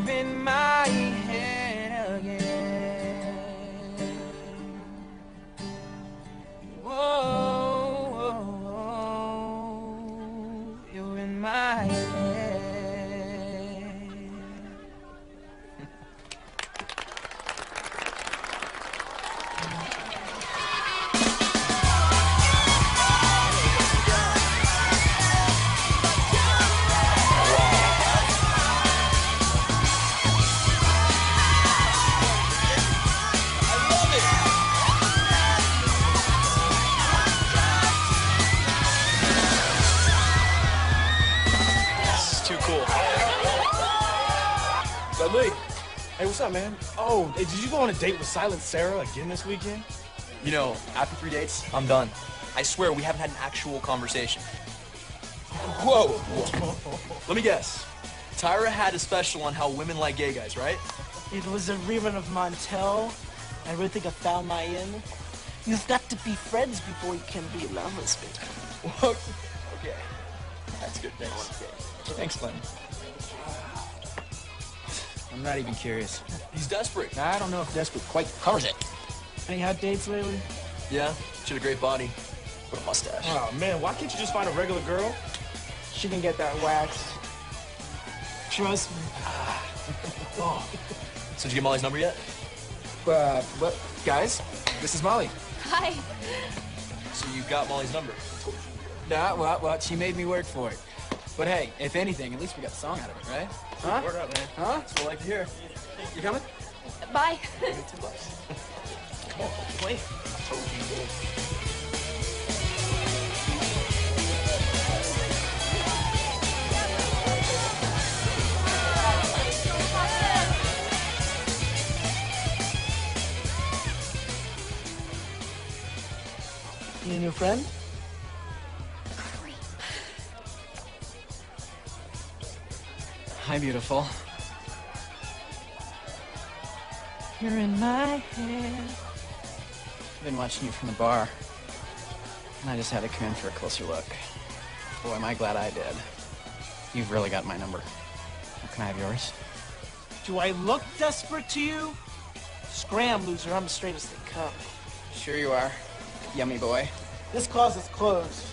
in my head again. Whoa, whoa, whoa, you're in my head. Too cool. Dudley, hey, what's up, man? Oh, hey, did you go on a date with Silent Sarah again this weekend? You know, after 3 dates, I'm done. I swear we haven't had an actual conversation. Whoa. Let me guess. Tyra had a special on how women like gay guys, right? It was a rerun of Montel. I really think I found my end. You've got to be friends before you can be lovers, baby. Okay. That's good. Thanks. Thanks, Glenn. I'm not even curious. He's desperate. I don't know if desperate quite covers it. Any hot dates lately? Yeah, she had a great body, but a mustache. Oh, man, why can't you just find a regular girl? She can get that waxed. Trust me. Oh. So did you get Molly's number yet? What? Guys, this is Molly. Hi. So you got Molly's number? Nah, well, she made me work for it. But hey, if anything, at least we got the song out of it, right? Huh? Word up, man. Huh? That's what I like to hear. You coming? Bye. Give me $2. Come on, play. I told you. You and your friend? Hi, beautiful. You're in my head. I've been watching you from the bar, and I just had to come in for a closer look. Boy, am I glad I did. You've really got my number. Can I have yours? Do I look desperate to you? Scram, loser. I'm as straight as they come. Sure you are, yummy boy. This closet's closed.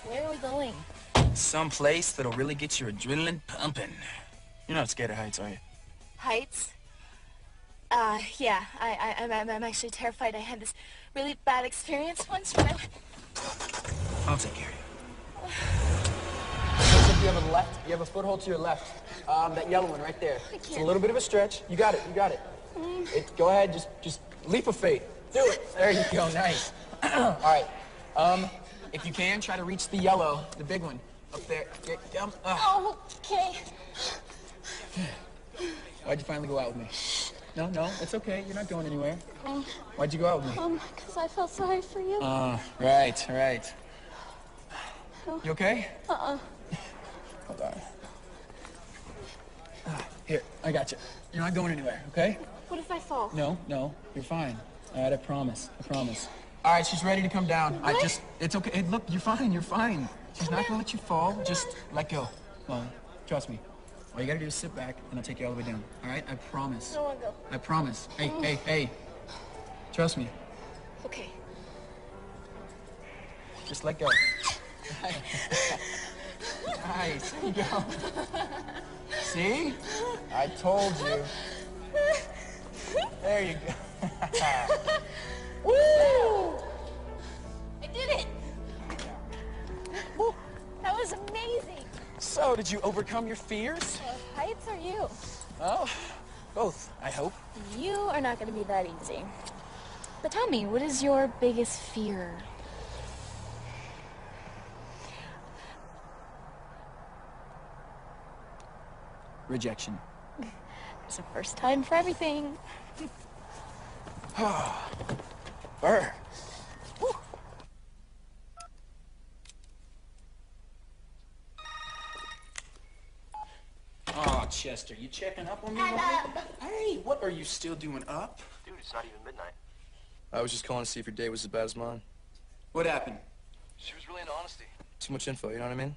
Where are we going? Some place that'll really get your adrenaline pumping. You're not scared of heights, are you? Heights? Yeah. I'm actually terrified. I had this really bad experience once when I went... I'll take care of you. Looks like you have a left. You have a foothold to your left. That yellow one right there. It's a little bit of a stretch. You got it. You got it. Go ahead. Just leap of faith. Do it. There you go. Nice. All right. If you can, try to reach the yellow, the big one up there. Oh, okay. Why'd you finally go out with me? No, it's okay. You're not going anywhere. Why'd you go out with me? Because I felt sorry for you. Right. You okay? Hold on. Here, I got you. You're not going anywhere, okay? What if I fall? No, you're fine. All right, I promise. All right, she's ready to come down. What? It's okay. Hey, look, you're fine. She's not gonna let you fall. Just let go. Well, trust me. All you gotta do is sit back, and I'll take you all the way down. All right? I promise. I don't want to go. I promise. Hey. Trust me. Okay. Just let go. Nice. There you go. See? I told you. There you go. Woo! I did it! Woo. That was amazing. So, did you overcome your fears? Heights or you? Oh, both, I hope. You are not going to be that easy. But tell me, what is your biggest fear? Rejection. It's a first time for everything. Burr. Oh, Chester, you checking up on me? And, Hey, what are you still doing up? Dude, it's not even midnight. I was just calling to see if your date was as bad as mine. What happened? She was really into honesty. Too much info, you know what I mean?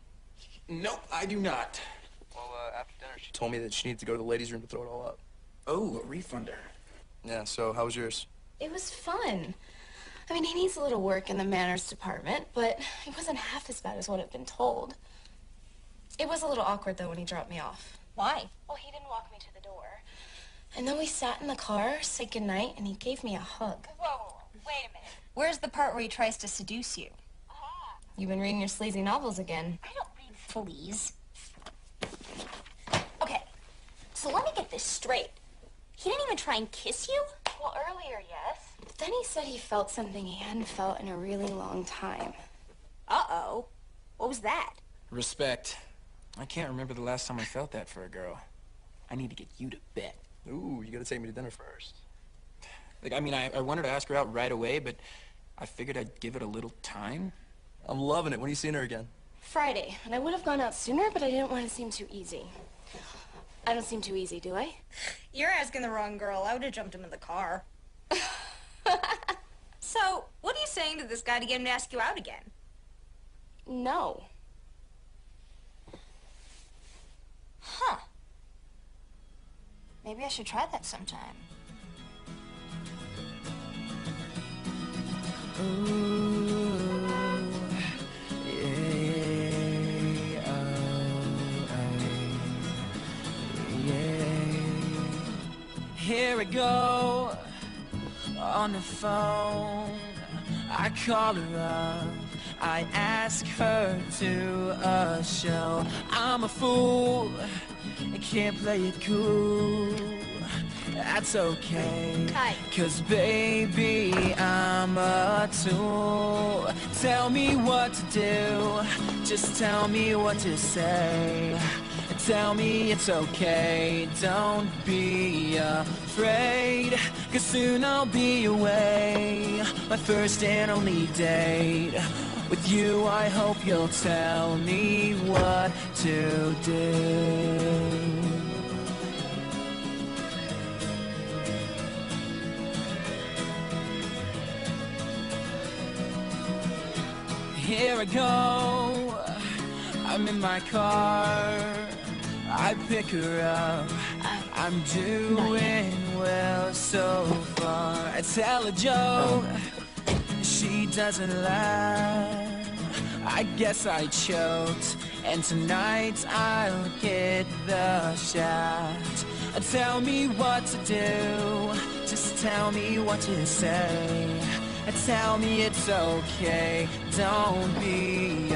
Nope, I do not. Well, after dinner, she Told me that she needed to go to the ladies' room to throw it all up. Oh, a refunder. Yeah, so how was yours? it was fun. I mean, he needs a little work in the manners department, but it wasn't half as bad as what I'd been told. It was a little awkward, though, when he dropped me off. Why? Well, he didn't walk me to the door. And then we sat in the car, said goodnight, and he gave me a hug. Whoa, wait a minute. Where's the part where he tries to seduce you? You've been reading your sleazy novels again. I don't read fleas. Okay, so let me get this straight. He didn't even try and kiss you? Well, earlier, yes. But then he said he felt something he hadn't felt in a really long time. Uh-oh. What was that? Respect. I can't remember the last time I felt that for a girl. I need to get you to bed. Ooh, you gotta take me to dinner first. Like, I mean, I wanted to ask her out right away, but I figured I'd give it a little time. I'm loving it. When are you seeing her again? Friday, and I would have gone out sooner, but I didn't want to seem too easy. I don't seem too easy, do I? You're asking the wrong girl. I would have jumped him in the car. So, what are you saying to this guy to get him to ask you out again? No. Huh. Maybe I should try that sometime. Here we go on the phone. I call her up. I ask her to a show. I'm a fool. I can't play it cool. That's okay. Hi. 'Cause baby, I'm a tool. Tell me what to do. Just tell me what to say. Tell me it's okay. Don't be afraid. 'Cause soon I'll be away. My first and only date. With you, I hope you'll tell me what to do. Here I go, I'm in my car, I pick her up, I'm doing well so far. I tell a joke, she doesn't laugh, I guess I choked, and tonight I'll get the shaft. Tell me what to do, just tell me what to say. Tell me it's okay, don't be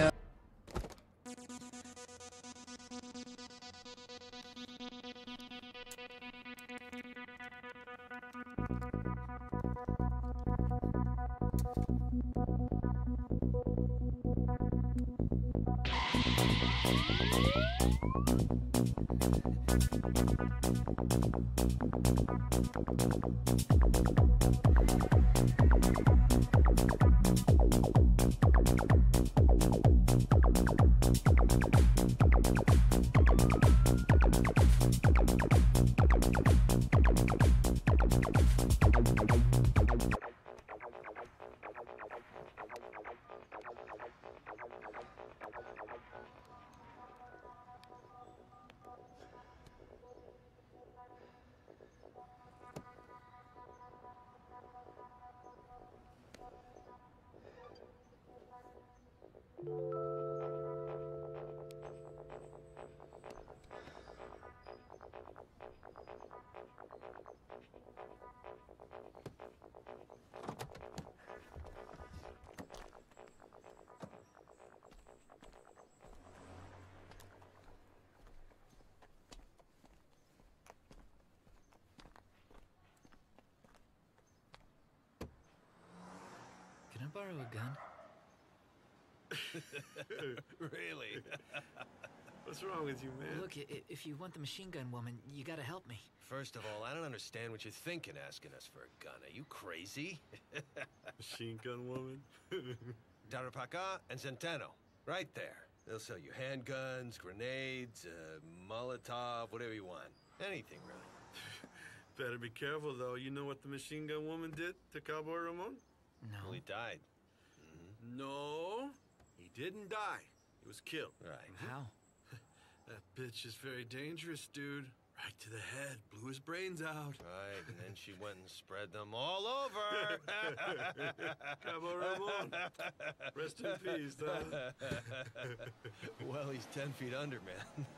Can I borrow a gun? Really? What's wrong with you, man? Look, if you want the machine gun woman, you gotta help me. First of all, I don't understand what you're thinking asking us for a gun. Are you crazy? Machine gun woman? Darapaca and Centeno, right there. They'll sell you handguns, grenades, Molotov, whatever you want. Anything, really. Better be careful, though. You know what the machine gun woman did to Cowboy Ramon? No. Well, he died. No, he didn't die. He was killed. Right. How? That bitch is very dangerous, dude. Right to the head. Blew his brains out. Right, and then she went and spread them all over. Cowboy Ramon. Rest in peace, huh? Well, he's 10 feet under, man.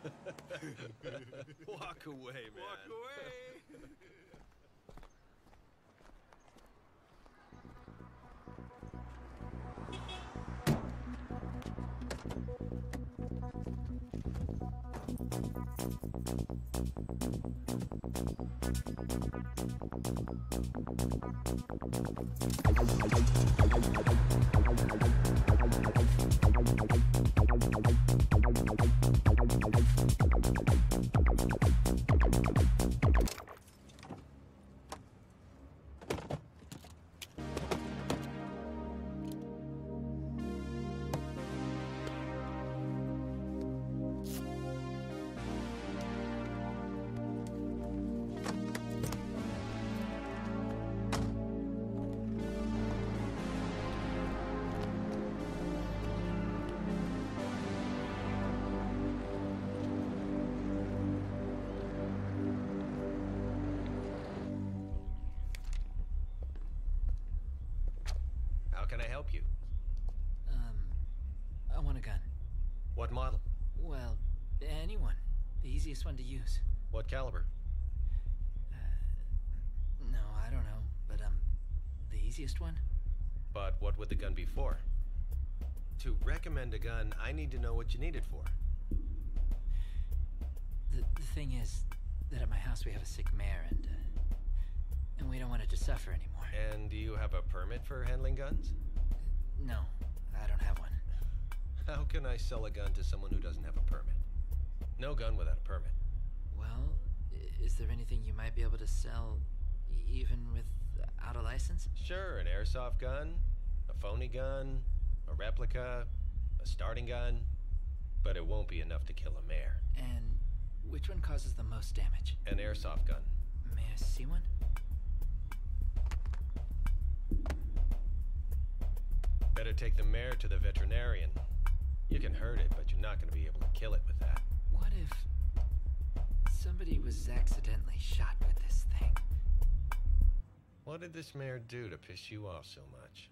Walk away, man. Walk away. How can I help you? I want a gun. What model? Well, anyone. The easiest one to use. What caliber? No, I don't know. But, the easiest one? But what would the gun be for? To recommend a gun, I need to know what you need it for. The thing is that at my house we have a sick mare, and we don't want it to suffer anymore. And do you have a permit for handling guns? No, I don't have one. How can I sell a gun to someone who doesn't have a permit? No gun without a permit. Well, is there anything you might be able to sell even without a license? Sure, an airsoft gun, a phony gun, a replica, a starting gun, but it won't be enough to kill a mare. And which one causes the most damage? An airsoft gun. May I see one? Better take the mare to the veterinarian. You can hurt it, but you're not going to be able to kill it with that. What if somebody was accidentally shot with this thing? What did this mare do to piss you off so much?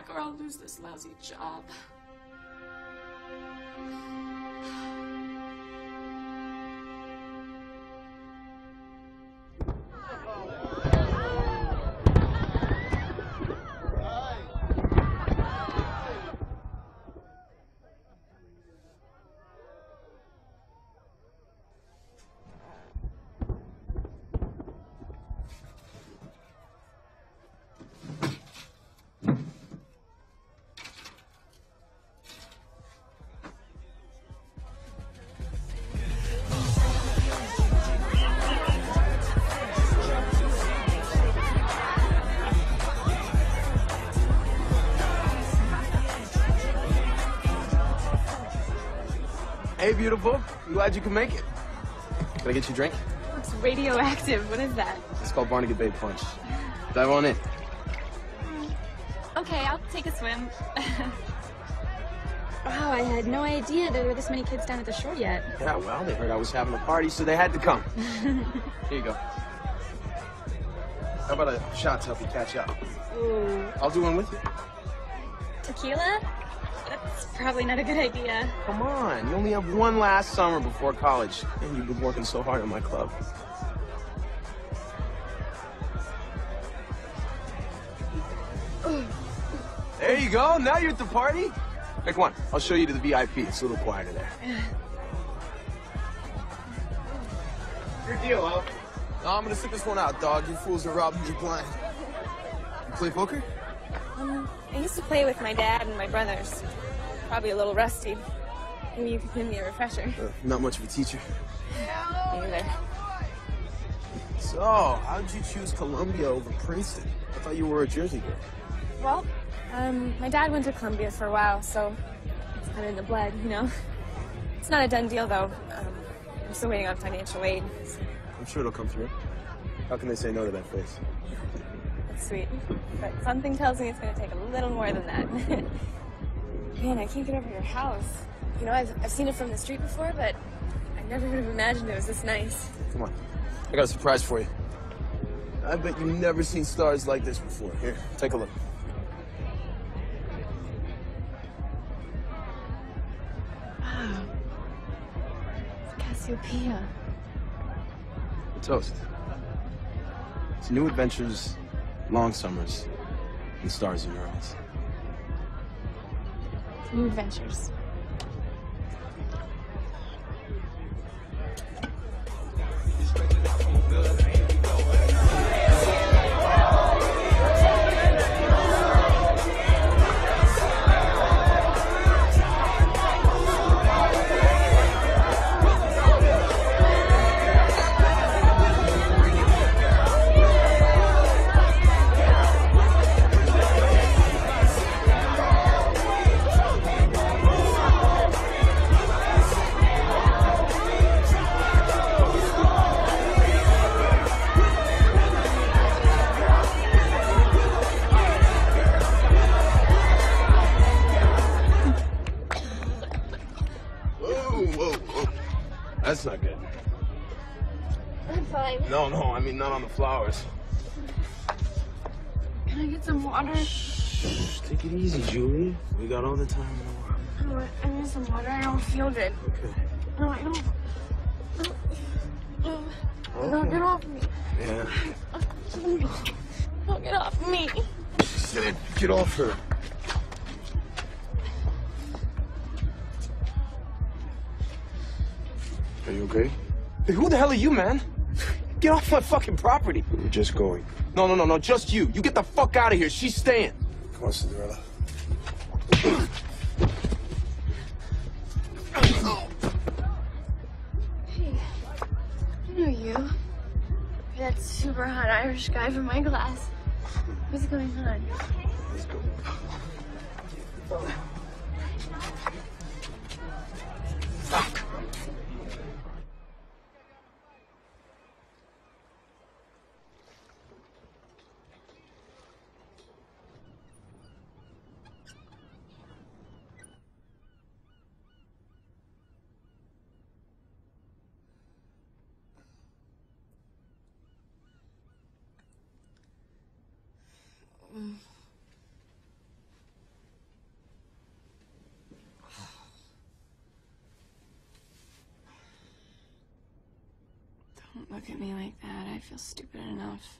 Or I'll lose this lousy job. Hey, beautiful. I'm glad you could make it. Can I get you a drink? Looks radioactive. What is that? It's called Barnegat Bay Punch. Dive on in. Okay, I'll take a swim. Wow, I had no idea there were this many kids down at the shore yet. Yeah, well, they heard I was having a party, so they had to come. Here you go. How about a shot to help you catch up? Ooh. I'll do one with you. Tequila? That's probably not a good idea. Come on, you only have one last summer before college, and you've been working so hard on my club. There you go, now you're at the party. Pick one, I'll show you to the VIP. It's a little quieter there. Your deal, Al. No, I'm gonna sit this one out, dog. You fools are robbing me blind. You play poker? I used to play with my dad and my brothers. Probably a little rusty. Maybe you could give me a refresher. Not much of a teacher. Neither. So, how'd you choose Columbia over Princeton? I thought you were a Jersey girl. Well, my dad went to Columbia for a while, so it's kind of in the blood, you know? It's not a done deal, though. I'm still waiting on financial aid. So. I'm sure it'll come through. How can they say no to that face? That's sweet. But something tells me it's going to take a little more than that. Man, I can't get over your house. You know, I've seen it from the street before, but I never would have imagined it was this nice. Come on. I got a surprise for you. I bet you've never seen stars like this before. Here, take a look. Wow. It's Cassiopeia. A toast. It's new adventures, long summers, and stars in your eyes. New adventures. That's not good. I'm fine. No, I mean not on the flowers. Can I get some water? Shh, take it easy, Julie. We got all the time in the world. I need some water. I don't feel good. Okay. No, I don't. No, get off me. Yeah. No, get off me. She said, get off her. Are you okay? Hey, who the hell are you, man? Get off my fucking property. We're just going. No, just you. You get the fuck out of here. She's staying. Come on, Cinderella. Hey, I know you. You're that super hot Irish guy from my class. What's going on? Let's go. Fuck. Don't look at me like that. I feel stupid enough.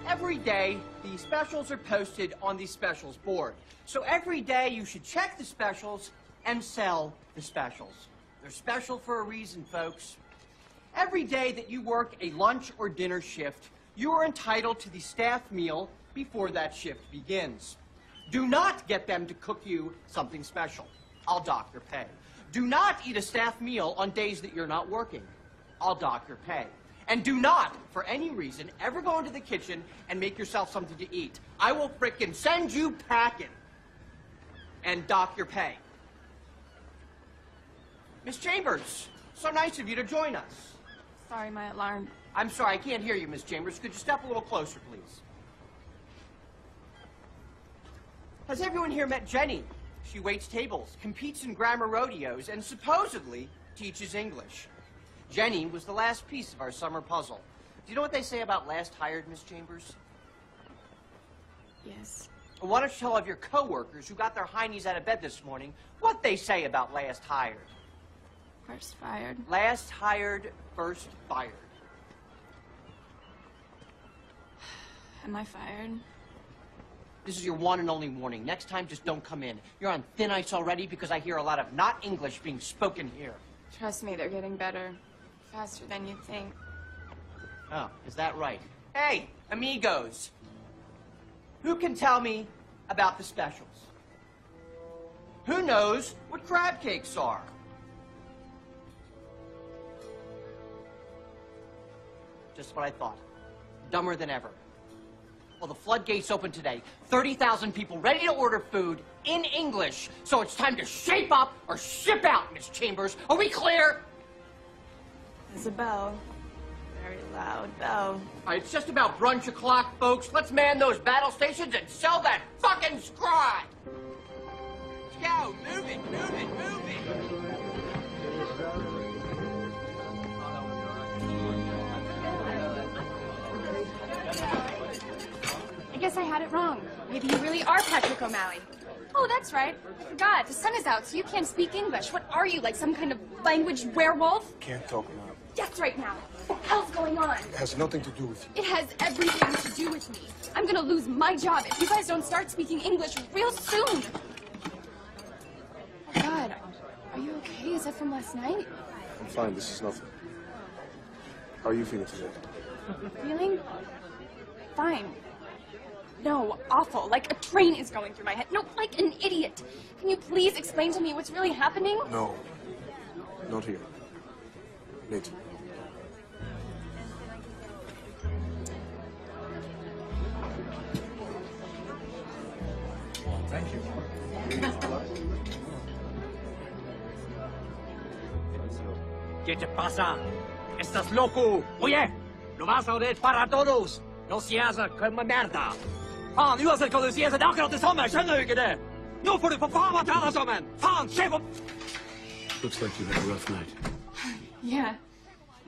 Every day, the specials are posted on the specials board. So every day you should check the specials and sell the specials. They're special for a reason, folks. Every day that you work a lunch or dinner shift, you are entitled to the staff meal before that shift begins. Do not get them to cook you something special. I'll dock your pay. Do not eat a staff meal on days that you're not working. I'll dock your pay. And do not, for any reason, ever go into the kitchen and make yourself something to eat. I will frickin' send you packing and dock your pay. Miss Chambers, so nice of you to join us. Sorry, my alarm. I'm sorry, I can't hear you, Miss Chambers. Could you step a little closer, please? Has everyone here met Jenny? She waits tables, competes in grammar rodeos, and supposedly teaches English. Jenny was the last piece of our summer puzzle. Do you know what they say about last hired, Miss Chambers? Yes. Well, why don't you tell all of your coworkers who got their heinies out of bed this morning what they say about last hired? First fired. Last hired, first fired. Am I fired? This is your one and only warning. Next time, just don't come in. You're on thin ice already because I hear a lot of not English being spoken here. Trust me, they're getting better. Faster than you'd think. Oh, is that right? Hey, amigos. Who can tell me about the specials? Who knows what crab cakes are? Just what I thought. Dumber than ever. Well, the floodgates open today. 30,000 people ready to order food in English. So it's time to shape up or ship out, Miss Chambers. Are we clear? There's a bell. Very loud bell. All right, it's just about brunch o'clock, folks. Let's man those battle stations and sell that fucking scribe. Let's go. Move it, move it, move it. I guess I had it wrong. Maybe you really are Patrick O'Malley. Oh, that's right. I forgot. The sun is out, so you can't speak English. What are you, like some kind of language werewolf? Can't talk now. Yes, right now. What the hell's going on? It has nothing to do with you. It has everything to do with me. I'm gonna lose my job if you guys don't start speaking English real soon. Oh, God. Are you okay? Is that from last night? I'm fine. This is nothing. How are you feeling today? Feeling? Fine. No, awful. Like a train is going through my head. No, like an idiot. Can you please explain to me what's really happening? No. Not here. Later. Thank you. ¿Qué te pasa? ¿Estás loco? Oye, lo vas a oír para todos. No seas como merda. Fan, uansett hva du sier, så det er akkurat det samme. Skjønner du ikke det? Nå får du for faen meg ta deg sammen. Faen, se på... Looks like you had a rough night. Yeah.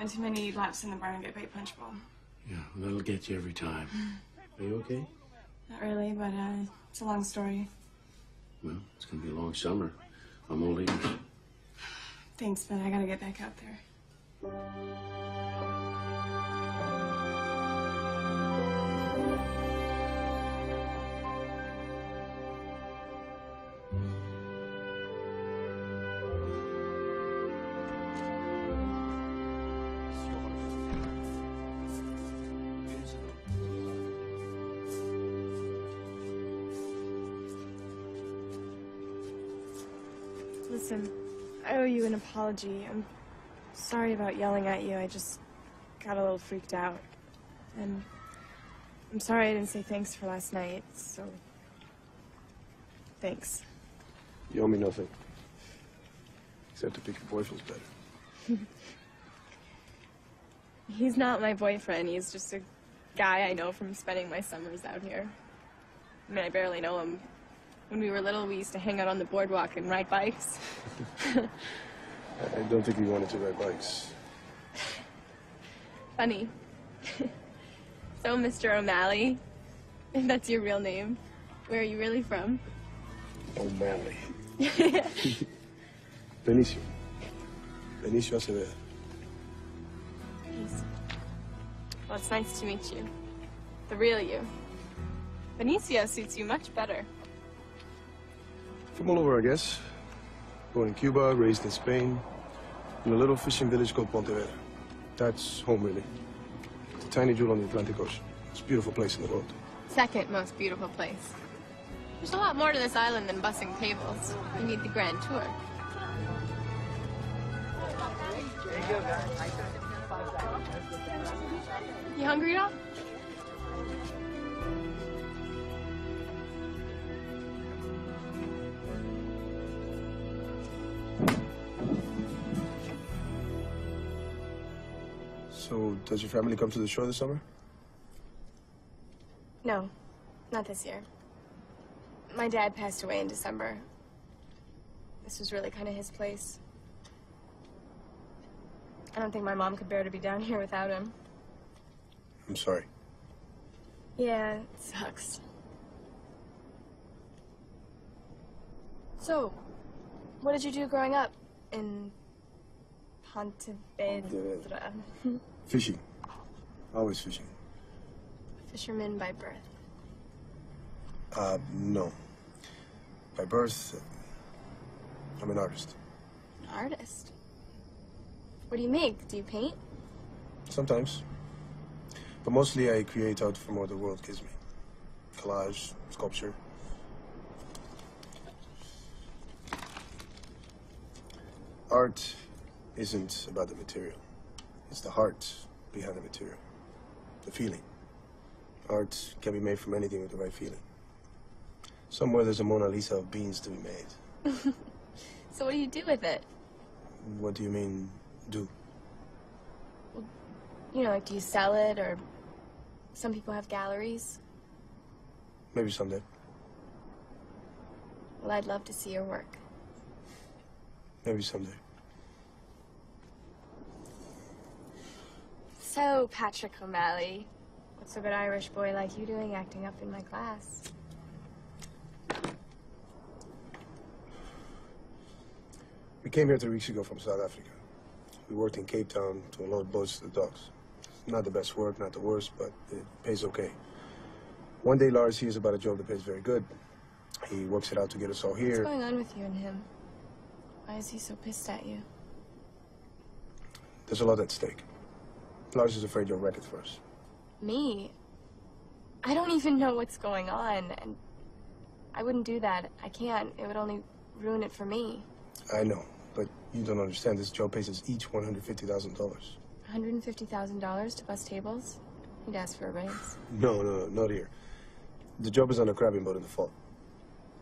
And too many laps in the barn and get bait punch bowl. Yeah, that'll get you every time. Are you okay? Not really, but it's a long story. Well, it's gonna be a long summer. I'm all ears. Thanks, but I gotta get back out there. Listen, I owe you an apology. I'm sorry about yelling at you. I just got a little freaked out. And I'm sorry I didn't say thanks for last night, so... Thanks. You owe me nothing. Except to pick your boyfriend's better. He's not my boyfriend. He's just a guy I know from spending my summers out here. I mean, I barely know him. When we were little, we used to hang out on the boardwalk and ride bikes. I don't think we wanted to ride bikes. Funny. So, Mr. O'Malley, if that's your real name, where are you really from? O'Malley. Benicio. Benicio Acevedo. Peace. Well, it's nice to meet you. The real you. Benicio suits you much better. From all over, I guess. Born in Cuba, raised in Spain, in a little fishing village called Pontevedra. That's home, really. It's a tiny jewel on the Atlantic Ocean. It's a beautiful place in the world. Second most beautiful place. There's a lot more to this island than bussing tables. You need the grand tour. You hungry at all? So, does your family come to the shore this summer? No, not this year. My dad passed away in December. This was really kind of his place. I don't think my mom could bear to be down here without him. I'm sorry. Yeah, it sucks. So, what did you do growing up in Pontevedra? Fishing. Always fishing. Fisherman by birth. No. By birth, I'm an artist. An artist? What do you make? Do you paint? Sometimes. But mostly I create out from what the world gives me. Collage, sculpture. Art isn't about the material. It's the heart behind the material. The feeling. Art can be made from anything with the right feeling. Somewhere there's a Mona Lisa of beans to be made. So what do you do with it? What do you mean, do? Well, you know, like, do you sell it, or some people have galleries? Maybe someday. Well, I'd love to see your work. Maybe someday. So, Patrick O'Malley, what's a good Irish boy like you doing acting up in my class? We came here 3 weeks ago from South Africa. We worked in Cape Town to unload boats to the docks. Not the best work, not the worst, but it pays okay. One day Lars hears about a job that pays very good. He works it out to get us all here. What's going on with you and him? Why is he so pissed at you? There's a lot at stake. Lars is afraid you'll wreck it for us. Me? I don't even know what's going on, and I wouldn't do that. I can't. It would only ruin it for me. I know, but you don't understand. This job pays us each $150,000. $150,000 to bust tables? He'd ask for a raise. No, not here. The job is on a crabbing boat in the fall.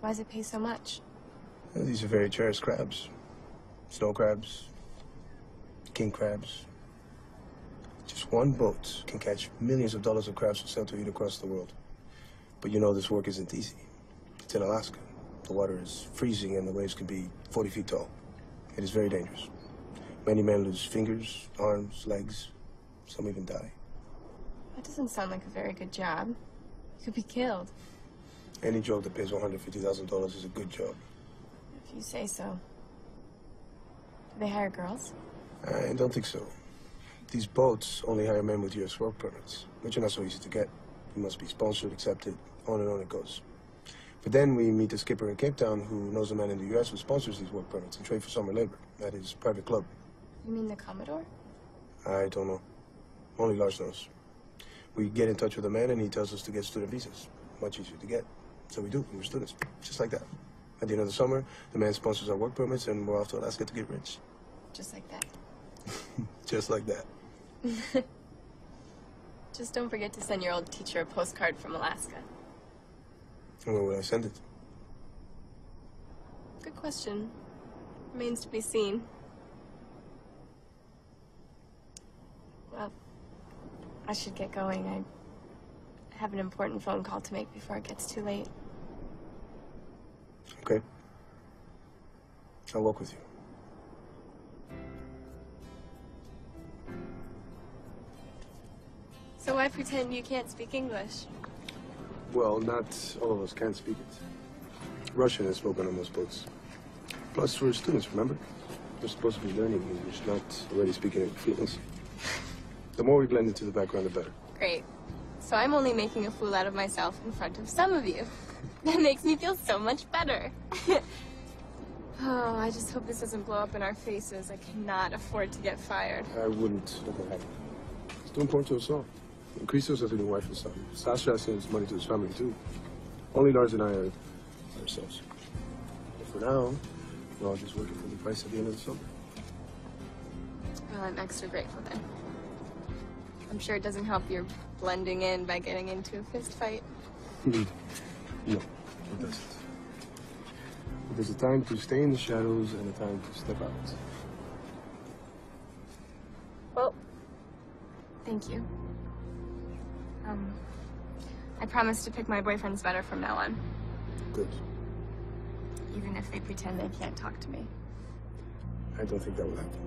Why does it pay so much? These are very cherished crabs. Snow crabs, king crabs. Just one boat can catch millions of dollars of crabs for sale to eat across the world. But you know this work isn't easy. It's in Alaska. The water is freezing and the waves can be 40 feet tall. It is very dangerous. Many men lose fingers, arms, legs. Some even die. That doesn't sound like a very good job. You could be killed. Any job that pays $150,000 is a good job. If you say so. Do they hire girls? I don't think so. These boats only hire men with U.S. work permits, which are not so easy to get. You must be sponsored, accepted, on and on it goes. But then we meet a skipper in Cape Town who knows a man in the U.S. who sponsors these work permits and trade for summer labor at his private club. You mean the Commodore? I don't know. Only Lars knows. We get in touch with the man and he tells us to get student visas. Much easier to get. So we do. We're students. Just like that. At the end of the summer, the man sponsors our work permits and we're off to Alaska to get rich. Just like that. Just like that. Just don't forget to send your old teacher a postcard from Alaska. And where would I send it? Good question. Remains to be seen. Well, I should get going. I have an important phone call to make before it gets too late. Okay. I'll walk with you. So why pretend you can't speak English? Well, not all of us can speak it. Russian is spoken on most boats. Plus, we're students, remember? We're supposed to be learning English, not already speaking it with fluency. The more we blend into the background, the better. Great. So I'm only making a fool out of myself in front of some of you. That makes me feel so much better. Oh, I just hope this doesn't blow up in our faces. I cannot afford to get fired. I wouldn't let that happen. It's too important to us all. Christos has a new wife and son. Sasha sends money to his family, too. Only Lars and I are ourselves. But for now, we're all just working for the price at the end of the summer. Well, I'm extra grateful then. I'm sure it doesn't help you're blending in by getting into a fist fight. No, it doesn't. There's a time to stay in the shadows and a time to step out. Well, thank you. I promise to pick my boyfriends better from now on. Good. Even if they pretend they can't talk to me. I don't think that will happen.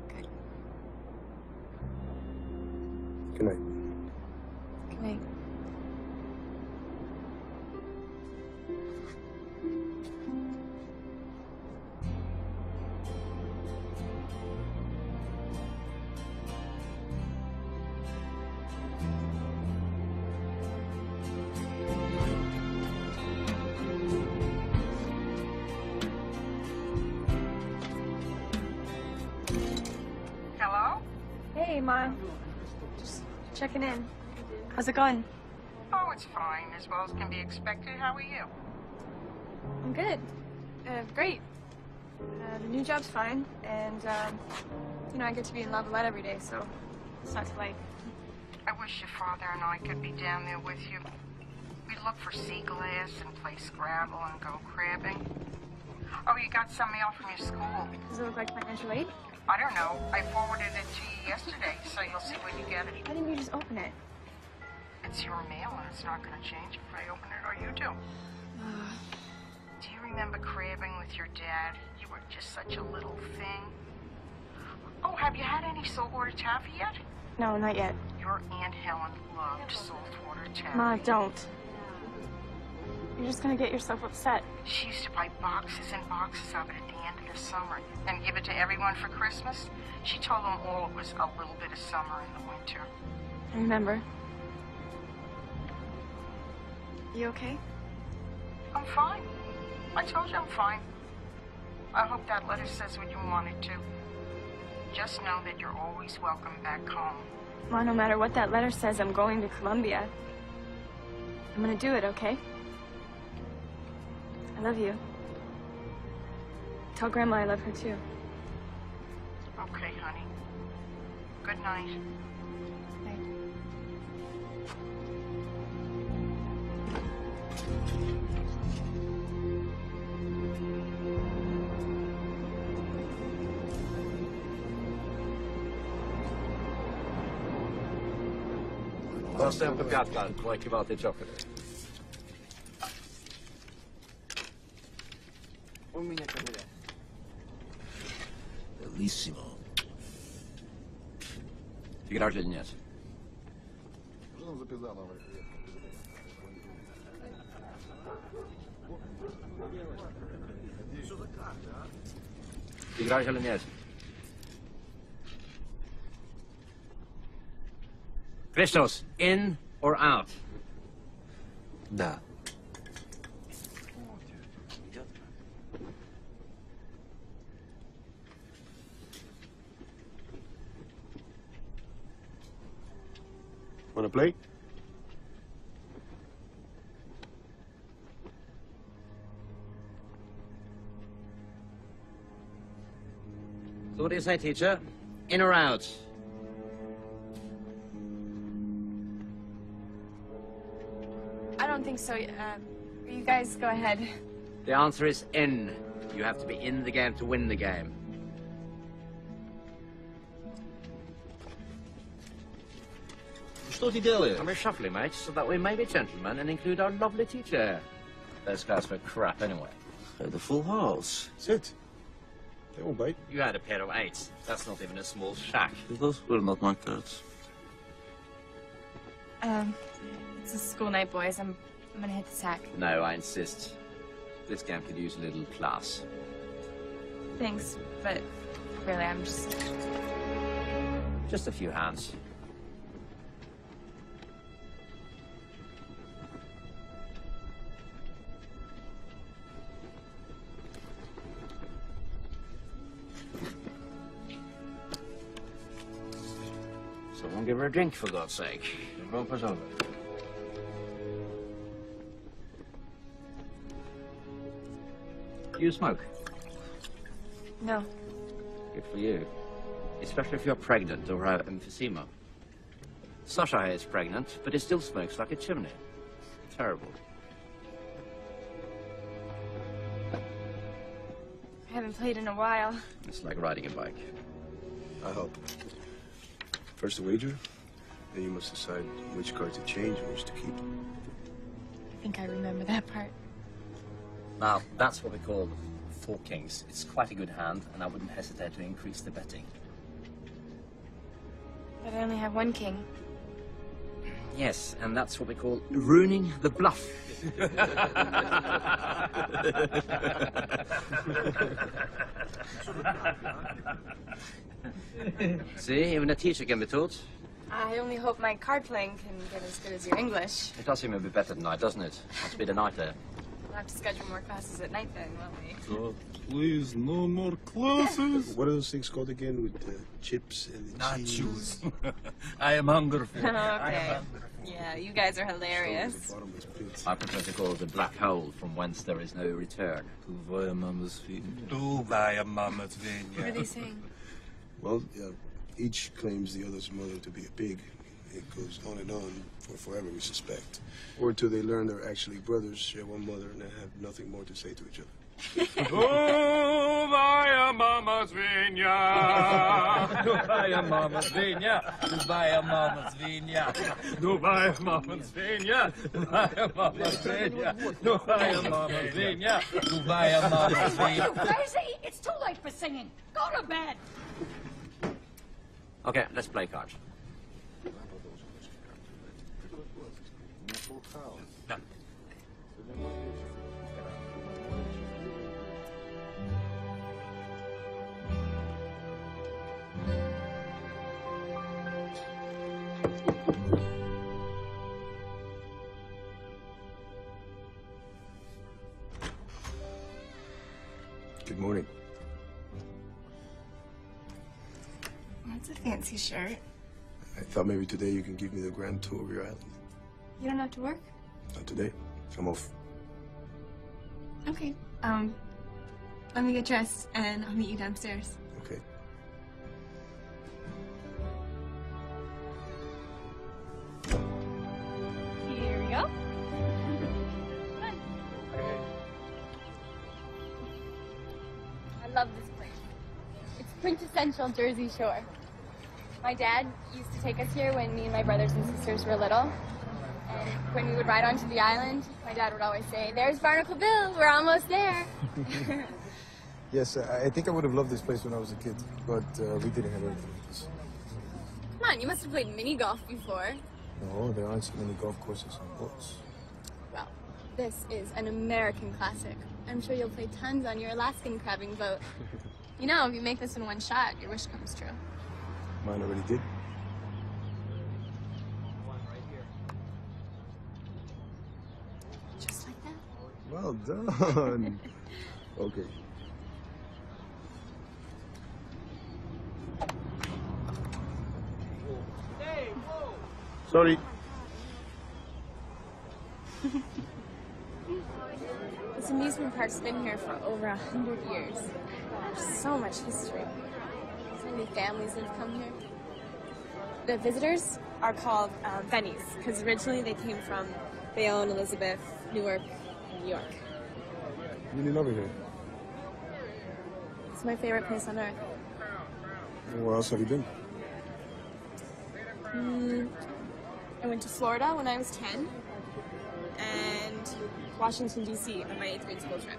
Good. Good night. Good night. Hey, Mom. Just checking in. How's it going? Oh, it's fine, as well as can be expected. How are you? I'm good. Great. The new job's fine, and, you know, I get to be in Lavalette every day, so it's not too late. I wish your father and I could be down there with you. We'd look for sea glass and play Scrabble and go crabbing. Oh, you got some mail from your school. Does it look like financial aid? I don't know. I forwarded it to you yesterday, so you'll see when you get it. Why didn't you just open it? It's your mail, and it's not going to change if I open it or you do. Do you remember crabbing with your dad? You were just such a little thing. Oh, have you had any saltwater taffy yet? No, not yet. Your Aunt Helen loved saltwater taffy. Ma, don't. You're just gonna get yourself upset. She used to buy boxes and boxes of it at the end of the summer and give it to everyone for Christmas. She told them all it was a little bit of summer in the winter. I remember. You okay? I'm fine. I told you I'm fine. I hope that letter says what you want it to. Just know that you're always welcome back home. Ma, no matter what that letter says, I'm going to Columbia. I'm gonna do it, okay? I love you. Tell Grandma I love her too. Okay, honey. Good night. Night. Ta stäm på piattan, come chiamate chocolate. Un minuto, vedere. Bellissimo. Figurarci di niente. Figurarci di niente. Christos, in or out? Da. Wanna play? So what do you say, teacher? In or out? I don't think so. You guys go ahead. The answer is in. You have to be in the game to win the game. Что ты делаешь? I'm reshuffling, mate, so that we may be gentlemen and include our lovely teacher. Those guys were crap anyway. The full house. Sit. They won't bite. You had a pair of eights. That's not even a small shack. Those were not my cards. It's a school night, boys. I'm gonna hit the sack. No, I insist. This game could use a little class. Thanks, but really, I'm Just a few hands. Someone give her a drink, for God's sake. The rope is over. Do you smoke? No. Good for you. Especially if you're pregnant or have emphysema. Sasha is pregnant, but it still smokes like a chimney. Terrible. I haven't played in a while. It's like riding a bike. I'll help. First a wager, then you must decide which card to change and which to keep. I think I remember that part. Now, that's what we call four kings. It's quite a good hand, and I wouldn't hesitate to increase the betting. But I only have one king. Yes, and that's what we call ruining the bluff. See, even a teacher can be taught. I only hope my card playing can get as good as your English. It does seem a bit better tonight, doesn't it? Must be the night there. We'll have to schedule more classes at night then, won't we? Oh, please, no more classes. What are those things called again with the chips and the cheese? I am hungry for Okay. Yeah, you guys are hilarious. I prefer to call it the black hole from whence there is no return. What are they saying? Well, each claims the other's mother to be a pig. It goes on and on for forever, we suspect. Or till they learn they're actually brothers, share one mother, and they have nothing more to say to each other. Vaya mama svinja, vaya mama svinja, vaya mama svinja, vaya mama svinja, vaya mama svinja, vaya mama svinja, vaya mama svinja. You crazy? It's too late for singing. Go to bed. Okay, let's play cards. Done. Good morning. That's a fancy shirt. I thought maybe today you can give me the grand tour of your island. You don't have to work? Not today. I'm off. Okay. Let me get dressed and I'll meet you downstairs. Okay. Here we go. I love this place. It's quintessential Jersey Shore. My dad used to take us here when me and my brothers and sisters were little. And when we would ride onto the island, my dad would always say, "There's Barnacle Bill, we're almost there." Yes, I think I would have loved this place when I was a kid, but we didn't have anything like this. Come on, you must have played mini golf before. No, there aren't so many golf courses on boats. Well, this is an American classic. I'm sure you'll play tons on your Alaskan crabbing boat. You know, if you make this in one shot, your wish comes true. Mine already did. Just like that. Well done. Okay. Sorry. This amusement park's been here for over 100 years. There's so much history. So many families that have come here. The visitors are called Bennies, because originally they came from Bayonne, Elizabeth, Newark, and New York. Really love it here. It's my favorite place on earth. Where else have you been? I went to Florida when I was 10, and Washington, D.C. on my 8th grade school trip.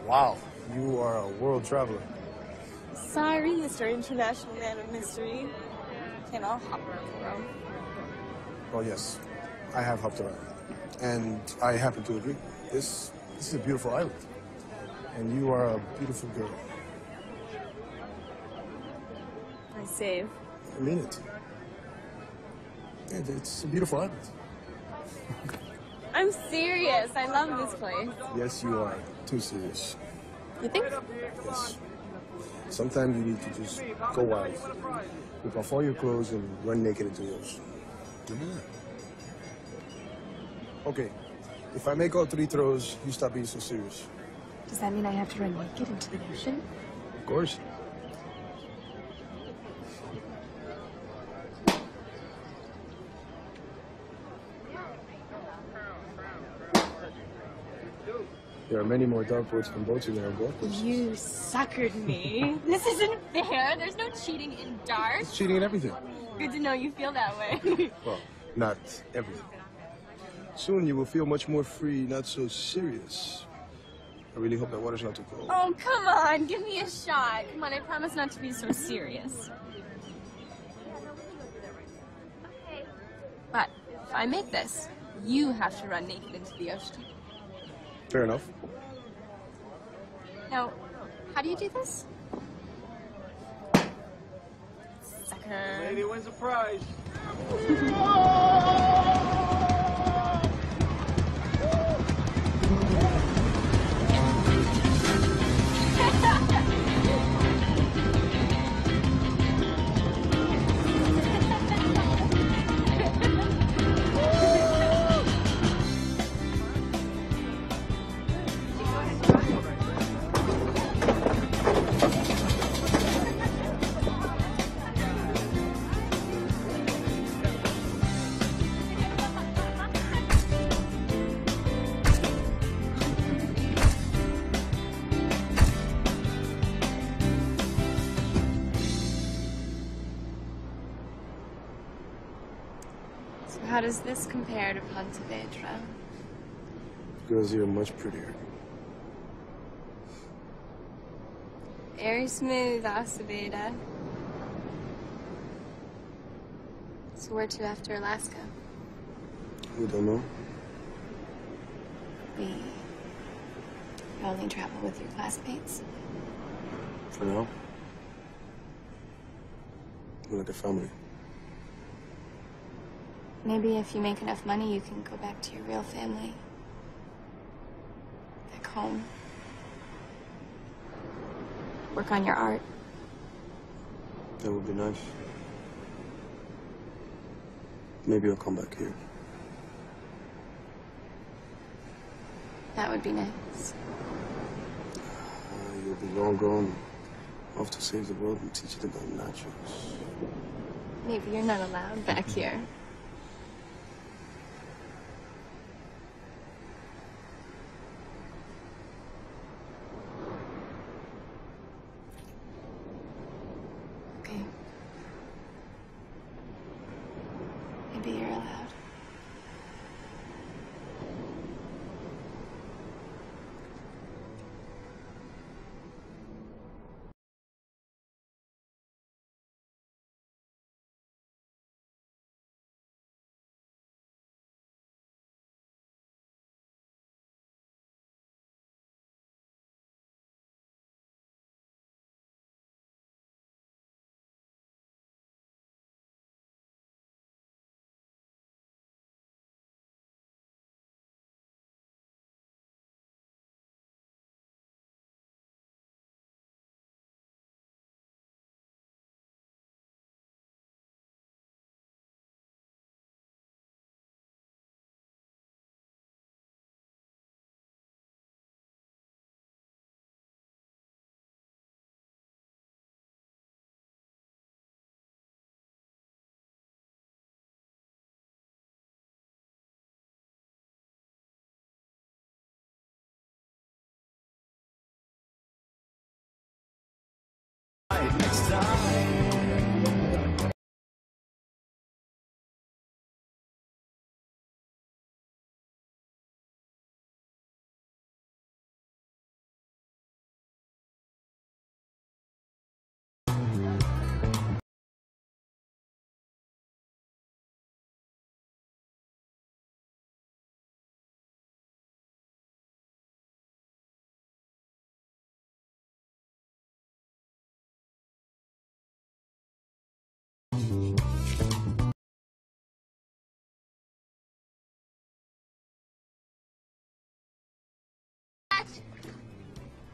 Wow, you are a world traveler. Sorry, Mr. International Man of Mystery. Can't all hop around the world. Oh yes, I have hopped around. And I happen to agree. This is a beautiful island. And you are a beautiful girl. I save. I mean it. It's a beautiful island. I'm serious. I love this place. Yes, you are. Too serious. You think? Yes. Sometimes you need to just go wild. Rip off all your clothes and run naked into the ocean. Okay, if I make all 3 throws, you stop being so serious. Does that mean I have to run naked into the ocean? Of course. There are many more dog boats than boats in there, both. You suckered me. This isn't fair. There's no cheating in darts. It's cheating in everything. Good to know you feel that way. Well, not everything. Soon you will feel much more free, not so serious. I really hope that water's not too cold. Oh, come on. Give me a shot. Come on, I promise not to be so serious. But if I make this, you have to run naked into the ocean. Fair enough. Now, how do you do this? Sucker. Lady wins a prize. How does this compare to Pontevedra? Girls here are much prettier. Very smooth, Acevedo. So where to after Alaska? We don't know. We only travel with your classmates? For now. We're like a family. Maybe if you make enough money, you can go back to your real family. Back home. Work on your art. That would be nice. Maybe I'll come back here. That would be nice. You'll be long gone. Off to save the world and teach it about naturals. Maybe you're not allowed back here. Okay. Maybe you're allowed. Next time.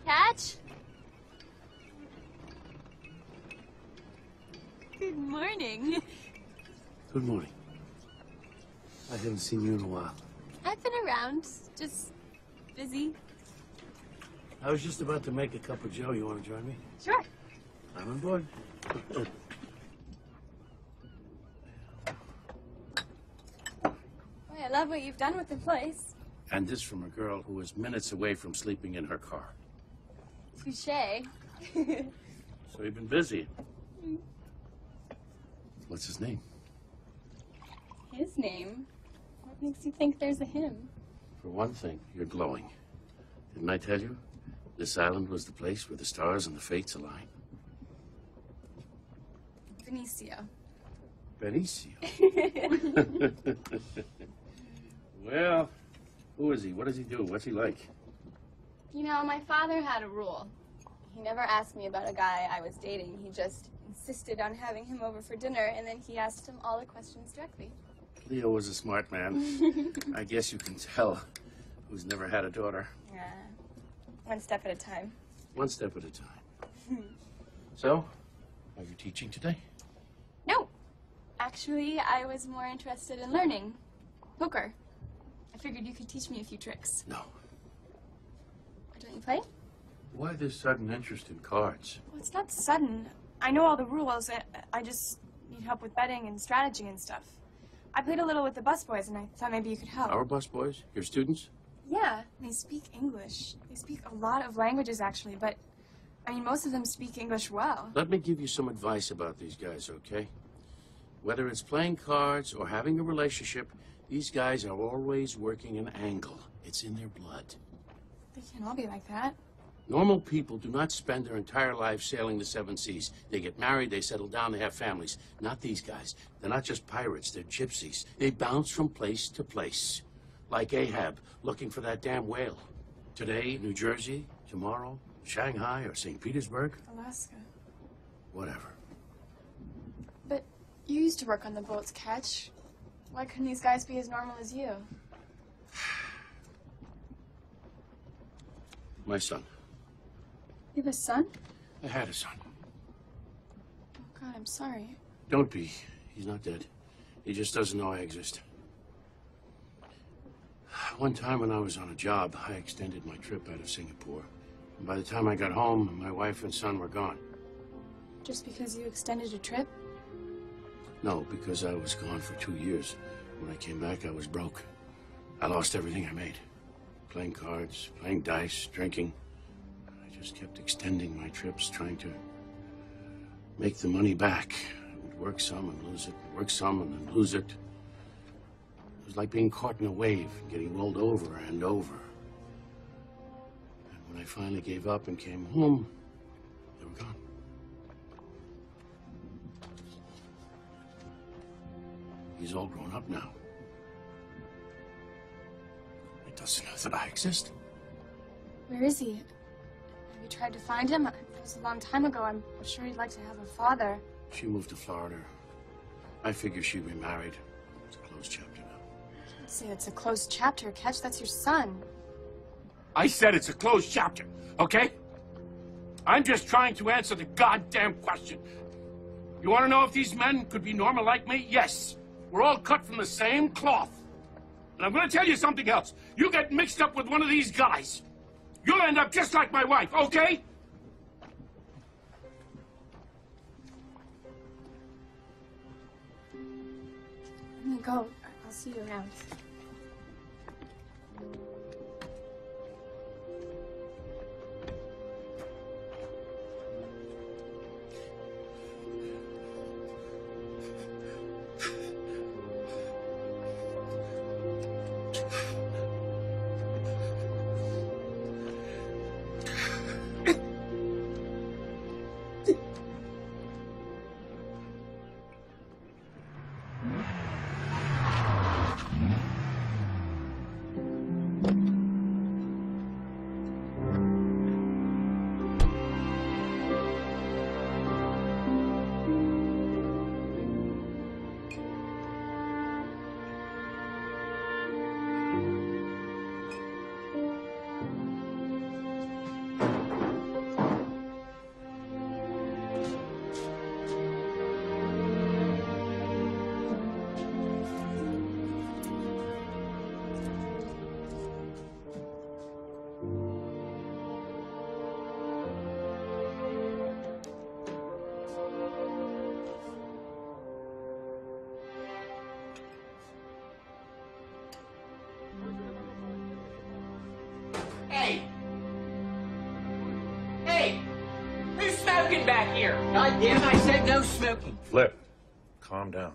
Catch? Good morning. Good morning. I haven't seen you in a while. I've been around, just busy. I was just about to make a cup of joe. You want to join me? Sure. I'm on board. Boy, I love what you've done with the place. And this from a girl who was minutes away from sleeping in her car. Touché. So you've been busy. What's his name? His name? What makes you think there's a him? For one thing, you're glowing. Didn't I tell you? This island was the place where the stars and the fates align. Benicio. Benicio. Well, who is he? What does he do? What's he like? You know, my father had a rule. He never asked me about a guy I was dating. He just insisted on having him over for dinner, and then he asked him all the questions directly. Leo was a smart man. I guess you can tell who's never had a daughter. Yeah. One step at a time. One step at a time. So, are you teaching today? No. Actually, I was more interested in learning. Poker. I figured you could teach me a few tricks. No. Don't you play? Why this sudden interest in cards? Well, it's not sudden. I know all the rules. I just need help with betting and strategy and stuff. I played a little with the busboys, and I thought maybe you could help. Our busboys? Your students? Yeah, they speak English. They speak a lot of languages, actually, but, I mean, most of them speak English well. Let me give you some advice about these guys, okay? Whether it's playing cards or having a relationship, these guys are always working an angle. It's in their blood. They can't all be like that. Normal people do not spend their entire lives sailing the seven seas. They get married, they settle down, they have families. Not these guys. They're not just pirates, they're gypsies. They bounce from place to place. Like Ahab, looking for that damn whale. Today, New Jersey. Tomorrow, Shanghai or St. Petersburg. Alaska. Whatever. But you used to work on the boats, Catch. Why couldn't these guys be as normal as you? My son. You have a son? I had a son. Oh, God, I'm sorry. Don't be. He's not dead. He just doesn't know I exist. One time when I was on a job, I extended my trip out of Singapore. And by the time I got home, my wife and son were gone. Just because you extended a trip? No, because I was gone for 2 years. When I came back, I was broke. I lost everything I made. Playing cards, playing dice, drinking. I just kept extending my trips, trying to make the money back. I would work some and lose it, work some and then lose it. It was like being caught in a wave, getting rolled over and over. And when I finally gave up and came home, they were gone. He's all grown up now. He doesn't know that I exist. Where is he? Have you tried to find him? That was a long time ago. I'm sure he'd like to have a father. She moved to Florida. I figure she'd be married. It's a closed chapter now. I'd say it's a closed chapter, Catch. That's your son. I said it's a closed chapter, okay? I'm just trying to answer the goddamn question. You want to know if these men could be normal like me? Yes. We're all cut from the same cloth. And I'm going to tell you something else. You get mixed up with one of these guys, you'll end up just like my wife, okay? Let me go. I'll see you around. here. God damn, I said no smoking. Flip, calm down.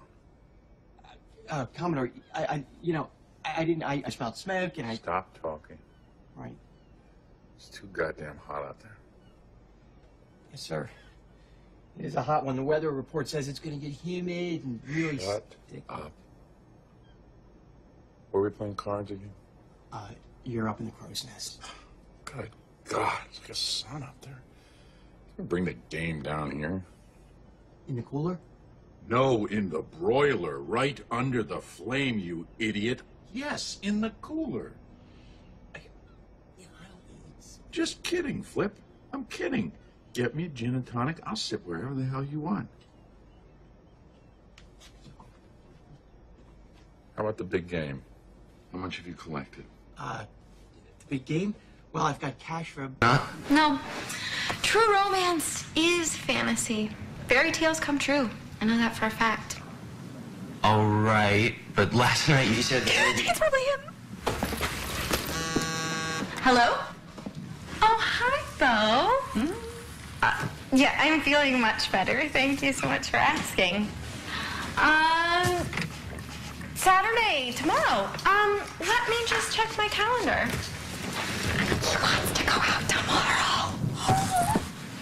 Commodore, I smelled smoke and I... Stop talking. Right. It's too goddamn hot out there. Yes, sir. It is a hot one. The weather report says it's going to get humid and really Shut sticky. up. Were we playing cards again? You're up in the crow's nest. Good God, it's like a sun up there. Bring the game down here. In the cooler? No, in the broiler, right under the flame, you idiot. Yes, in the cooler. Just kidding, Flip. I'm kidding. Get me a gin and tonic. I'll sit wherever the hell you want. How about the big game? How much have you collected? The big game? Well, I've got cash for... No. True romance is fantasy. Fairy tales come true. I know that for a fact. All right, but last night you said that... It's probably him. Hello? Oh, hi, Bo. Yeah, I'm feeling much better. Thank you so much for asking. Saturday, tomorrow. Let me just check my calendar. He wants to go out tomorrow.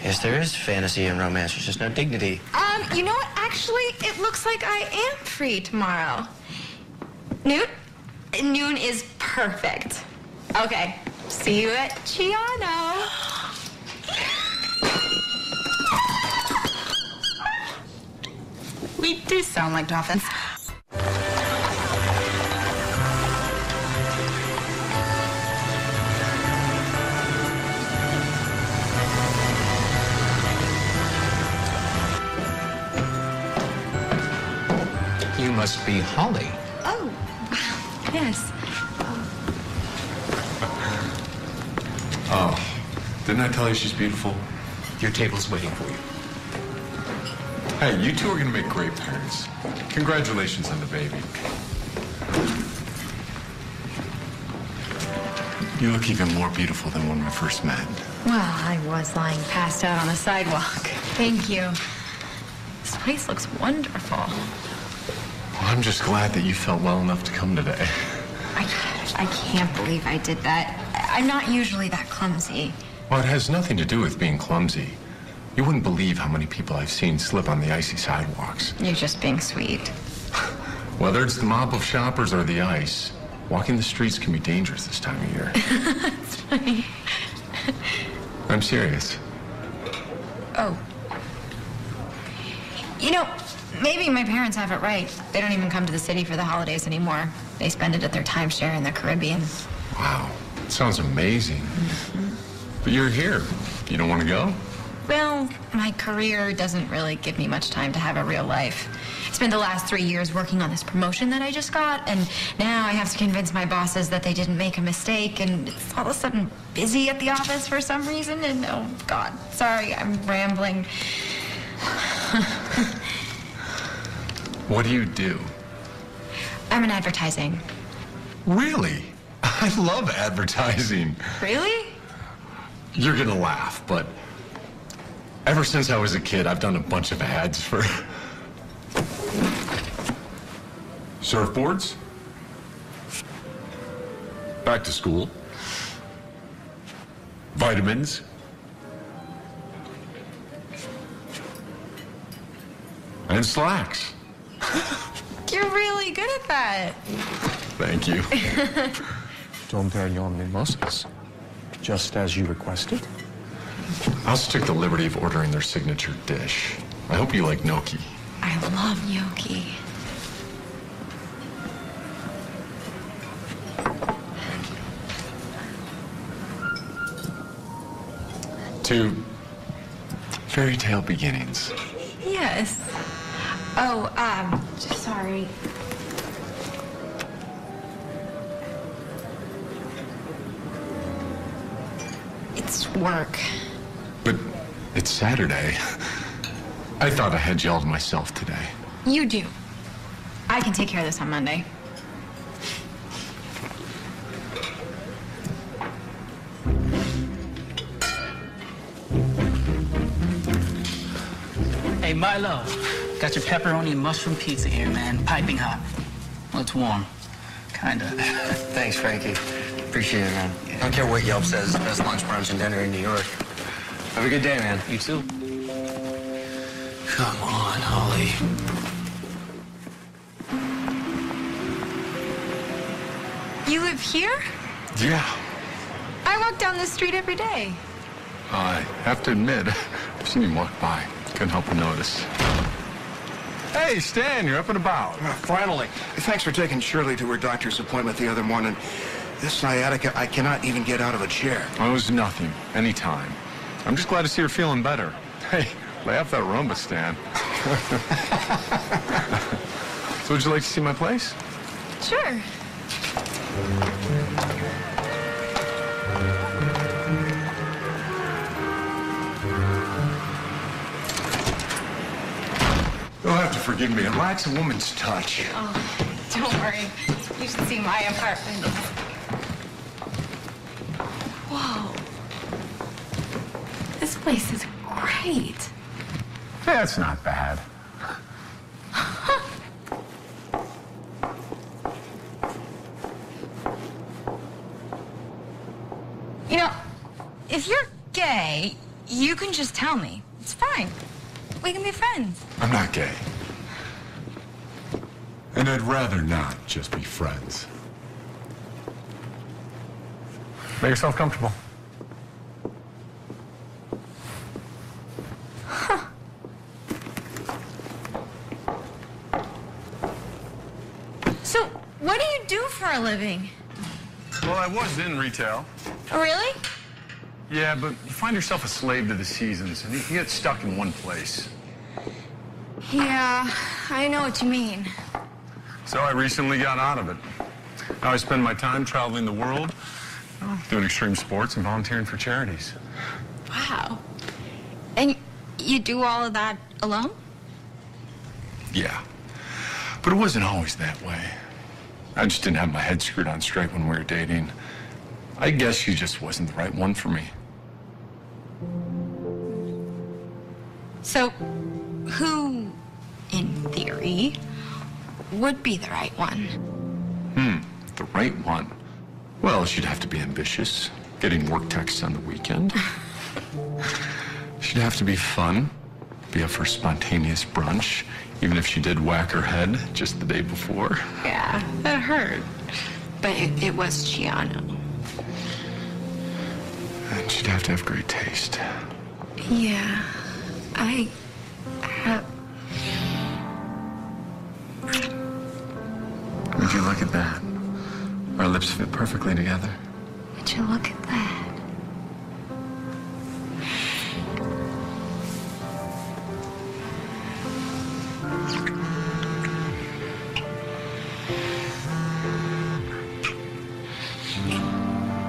Yes, there is fantasy and romance. There's just no dignity. You know what? Actually, it looks like I am free tomorrow. Noon is perfect. Okay, see you at Chiano. We do sound like dolphins. You must be Holly. Oh, yes. Oh, didn't I tell you she's beautiful? Your table's waiting for you. Hey, you two are gonna make great parents. Congratulations on the baby. You look even more beautiful than when we first met. Well, I was lying passed out on the sidewalk. Thank you. This place looks wonderful. Well, I'm just glad that you felt well enough to come today. I can't believe I did that. I'm not usually that clumsy. Well, it has nothing to do with being clumsy. You wouldn't believe how many people I've seen slip on the icy sidewalks. You're just being sweet. Whether it's the mob of shoppers or the ice, walking the streets can be dangerous this time of year. That's funny. I'm serious. Oh. You know, maybe my parents have it right. They don't even come to the city for the holidays anymore. They spend it at their timeshare in the Caribbean. Wow, it sounds amazing. But you're here. You don't want to go? Well, my career doesn't really give me much time to have a real life. I spent the last 3 years working on this promotion that I just got, and now I have to convince my bosses that they didn't make a mistake, and it's all of a sudden busy at the office for some reason, and oh, God, sorry, I'm rambling. What do you do? I'm in advertising. Really? I love advertising. Really? You're gonna laugh, but ever since I was a kid, I've done a bunch of ads for surfboards, back to school, vitamins, and slacks. You're really good at that. Thank you. Dom Perignon mimosas, just as you requested. I'll take the liberty of ordering their signature dish. I hope you like gnocchi. I love gnocchi. To fairy tale beginnings. Yes. Oh, sorry. It's work. But it's Saturday. I thought I had you all to myself today. You do. I can take care of this on Monday. Milo, got your pepperoni and mushroom pizza here, man. Piping hot. Well, it's warm. Kinda. Thanks, Frankie. Appreciate it, man. I don't care what Yelp says. Best lunch, brunch, and dinner in New York. Have a good day, man. You too. Come on, Holly. You live here? Yeah. I walk down this street every day. I have to admit, I've seen you walk by. Couldn't help but notice. Hey, Stan, you're up and about. Finally. Thanks for taking Shirley to her doctor's appointment the other morning. This sciatica, I cannot even get out of a chair. Oh, it was nothing. Anytime. I'm just glad to see her feeling better. Hey, lay off that rumba, Stan. So would you like to see my place? Sure. You'll have to forgive me. It lacks a woman's touch. Oh, don't worry. You should see my apartment. Whoa. This place is great. That's not bad. You know, if you're gay, you can just tell me. It's fine. We can be friends. I'm not gay. And I'd rather not just be friends. Make yourself comfortable. Huh. So, what do you do for a living? Well, I was in retail. Oh, really? Yeah, but you find yourself a slave to the seasons, and you get stuck in one place. Yeah, I know what you mean. So I recently got out of it. Now I spend my time traveling the world, doing extreme sports and volunteering for charities. Wow. And you do all of that alone? Yeah, but it wasn't always that way. I just didn't have my head screwed on straight when we were dating. I guess she just wasn't the right one for me. So, who, in theory, would be the right one? The right one? Well, she'd have to be ambitious, getting work texts on the weekend. She'd have to be fun, be up for spontaneous brunch, even if she did whack her head just the day before. Yeah, that hurt. But it was Chiano. And she'd have to have great taste. Yeah, I have... Would you look at that? Our lips fit perfectly together. Would you look at that?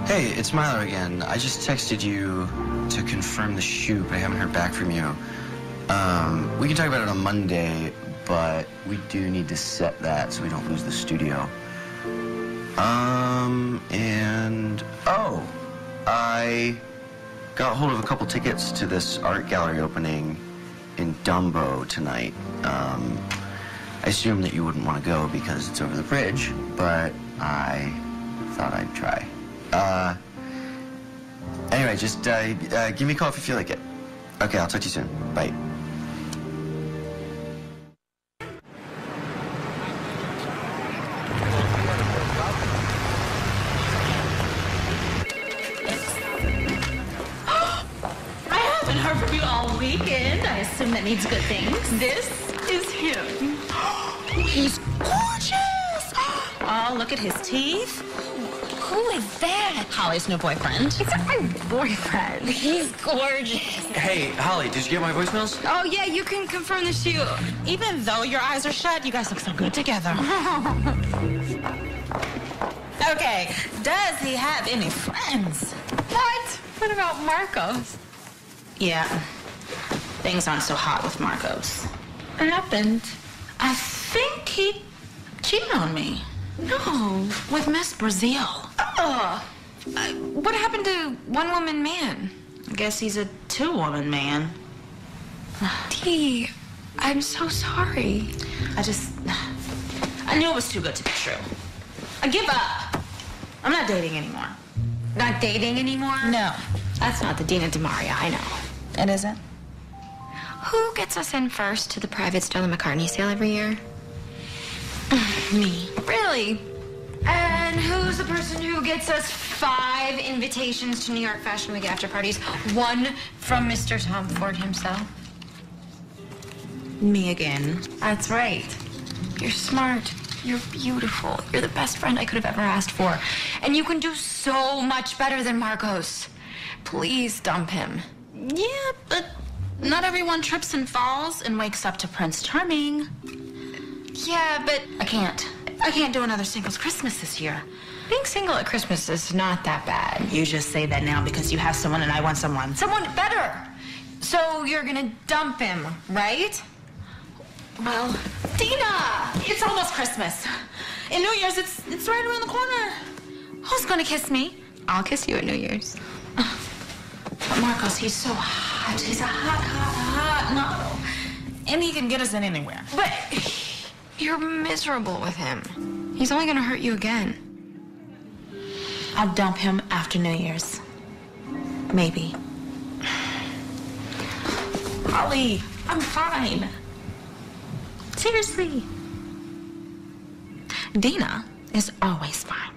Hey, it's Milo again. I just texted you to confirm the shoot, but I haven't heard back from you. We can talk about it on Monday, but we do need to set that so we don't lose the studio. I got hold of a couple tickets to this art gallery opening in Dumbo tonight. I assume that you wouldn't want to go because it's over the bridge, but I thought I'd try. Anyway, just give me a call if you feel like it. Okay, I'll talk to you soon. Bye. I haven't heard from you all weekend. I assume that means good things. This is him. He's gorgeous. Oh, look at his teeth. Who is that? Holly's new boyfriend. It's not my boyfriend. He's gorgeous. Hey, Holly, did you get my voicemails? Oh, yeah, you can confirm the shoot. Even though your eyes are shut, you guys look so good together. Okay, does he have any friends? What? What about Marcos? Yeah, things aren't so hot with Marcos. What happened? I think he cheated on me. No, with Miss Brazil. What happened to one-woman man? I guess he's a two-woman man. T, I'm so sorry. I knew it was too good to be true. I give up. I'm not dating anymore. Not dating anymore? No. That's not the Dina DeMaria I know. It isn't? Who gets us in first to the private Stella McCartney sale every year? Me. Really? And who's the person who gets us 5 invitations to New York Fashion Week after parties? 1 from Mr. Tom Ford himself. Me again. That's right. You're smart. You're beautiful. You're the best friend I could have ever asked for. And you can do so much better than Marcos. Please dump him. Yeah, but not everyone trips and falls and wakes up to Prince Charming. Yeah, but I can't. I can't do another singles Christmas this year. Being single at Christmas is not that bad. You just say that now because you have someone and I want someone. Someone better. So you're gonna dump him, right? Well, Dina, it's almost Christmas. And New Year's, it's right around the corner. Who's gonna kiss me? I'll kiss you at New Year's. But Marcos, he's so hot. He's a hot model. And he can get us in anywhere. But you're miserable with him. He's only gonna hurt you again. I'll dump him after New Year's. Maybe. Holly, I'm fine. Seriously. Dina is always fine.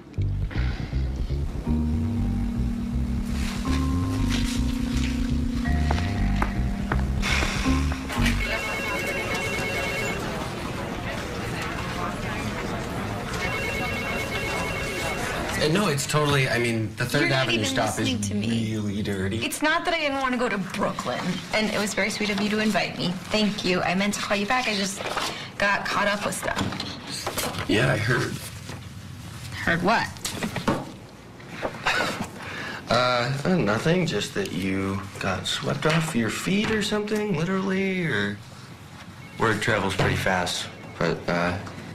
No, it's totally, I mean, the Third You're not Avenue even stop is listening to me. really dirty. It's not that I didn't want to go to Brooklyn, and it was very sweet of you to invite me. Thank you. I meant to call you back. I just got caught up with stuff. Yeah, I heard. Heard what? Nothing, just that you got swept off your feet or something, literally, or... Word travels pretty fast, but,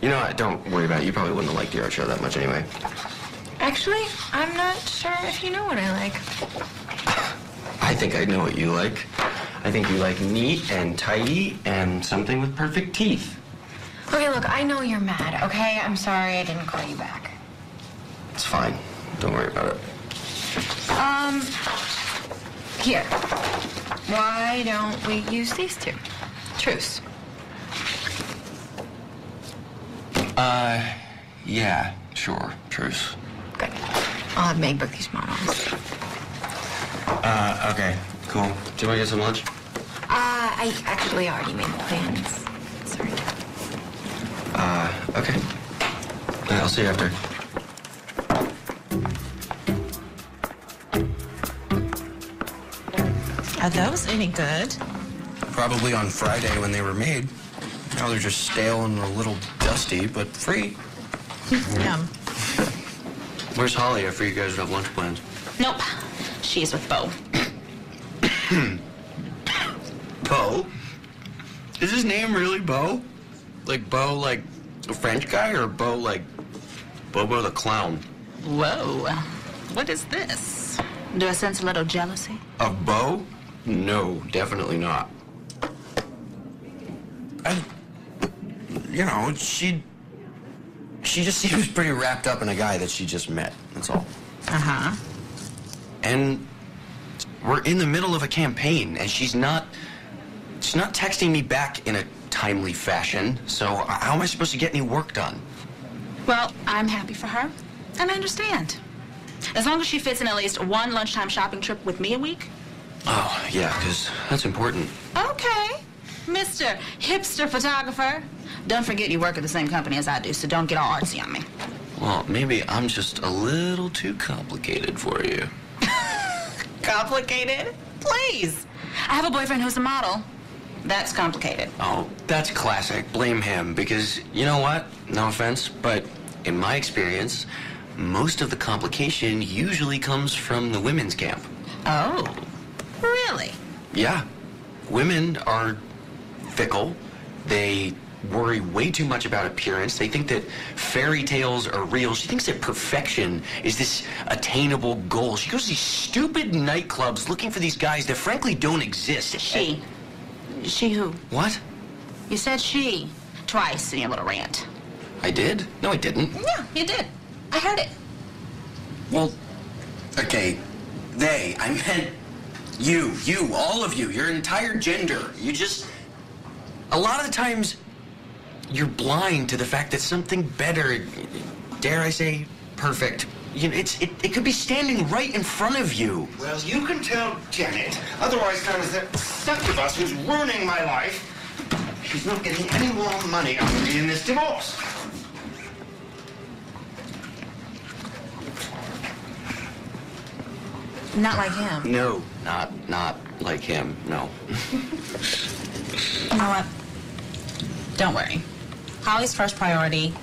you know what, don't worry about it. You probably wouldn't have liked the art show that much anyway. Actually, I'm not sure if you know what I like. I think I know what you like. I think you like neat and tidy and something with perfect teeth. Okay, look, I know you're mad, okay? I'm sorry I didn't call you back. It's fine. Don't worry about it. Here. Why don't we use these two? Truce. Yeah, sure. Truce. Good. I'll have Meg book these models. Okay. Cool. Do you want to get some lunch? I actually already made plans. Sorry. Okay. Yeah, I'll see you after. Are those any good? Probably on Friday when they were made. Now they're just stale and a little dusty, but free. Yum. Where's Holly after you guys have lunch plans? Nope. She's with Bo. Bo? Is his name really Bo? Like Bo, like a French guy, or Bo like Bobo the Clown? Whoa. What is this? Do I sense a little jealousy? Of Bo? No, definitely not. You know, she just seems pretty wrapped up in a guy that she just met, that's all. Uh-huh. And we're in the middle of a campaign, and she's not texting me back in a timely fashion, so how am I supposed to get any work done? Well, I'm happy for her, and I understand. As long as she fits in at least one lunchtime shopping trip with me a week. Oh, yeah, because that's important. Okay, Mr. Hipster Photographer. Don't forget you work at the same company as I do, so don't get all artsy on me. Well, maybe I'm just a little too complicated for you. Complicated? Please. I have a boyfriend who's a model. That's complicated. Oh, that's classic. Blame him, because you know what? No offense, but in my experience, most of the complication usually comes from the women's camp. Oh, really? Yeah. Women are fickle. They worry way too much about appearance. They think that fairy tales are real. She thinks that perfection is this attainable goal. She goes to these stupid nightclubs looking for these guys that frankly don't exist. She who? What? You said she twice in your little rant. I did? No, I didn't. Yeah, you did. I heard it. Well, okay, they, I meant you, all of you, your entire gender. You just, a lot of the times, you're blind to the fact that something better, dare I say, perfect, you know, it could be standing right in front of you. Well, you can tell Janet, otherwise known as that succubus who's ruining my life, she's not getting any more money out of me in this divorce. Not like him. No, not like him, no. You know what? Don't worry. Holly's first priority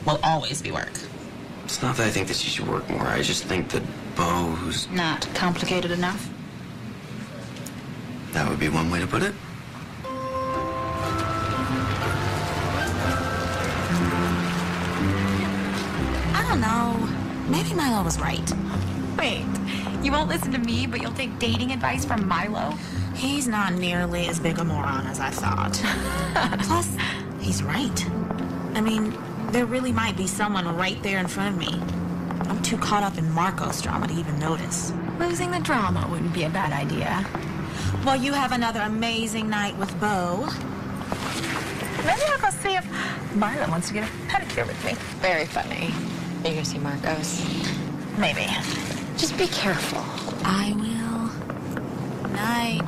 will always be work. It's not that I think that she should work more. I just think that Bo, who's... Not complicated enough? That would be one way to put it. I don't know. Maybe Milo was right. Wait, you won't listen to me, but you'll take dating advice from Milo? He's not nearly as big a moron as I thought. Plus, he's right. I mean, there really might be someone right there in front of me. I'm too caught up in Marco's drama to even notice. Losing the drama wouldn't be a bad idea. Well, you have another amazing night with Bo. Maybe I'll go see if Marla wants to get a pedicure with me. Very funny. Are you gonna see Marcos? Maybe. Just be careful. I will. Night.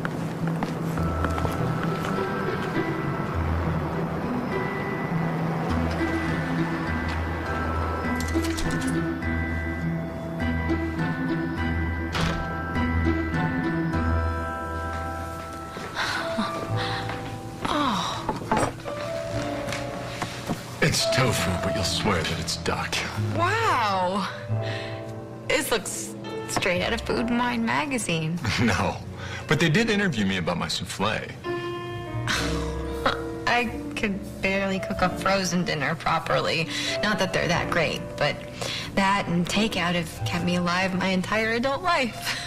It's tofu, but you'll swear that it's duck. Wow. This looks straight out of Food and Wine magazine. No, but they did interview me about my souffle. I could barely cook a frozen dinner properly. Not that they're that great, but that and takeout have kept me alive my entire adult life.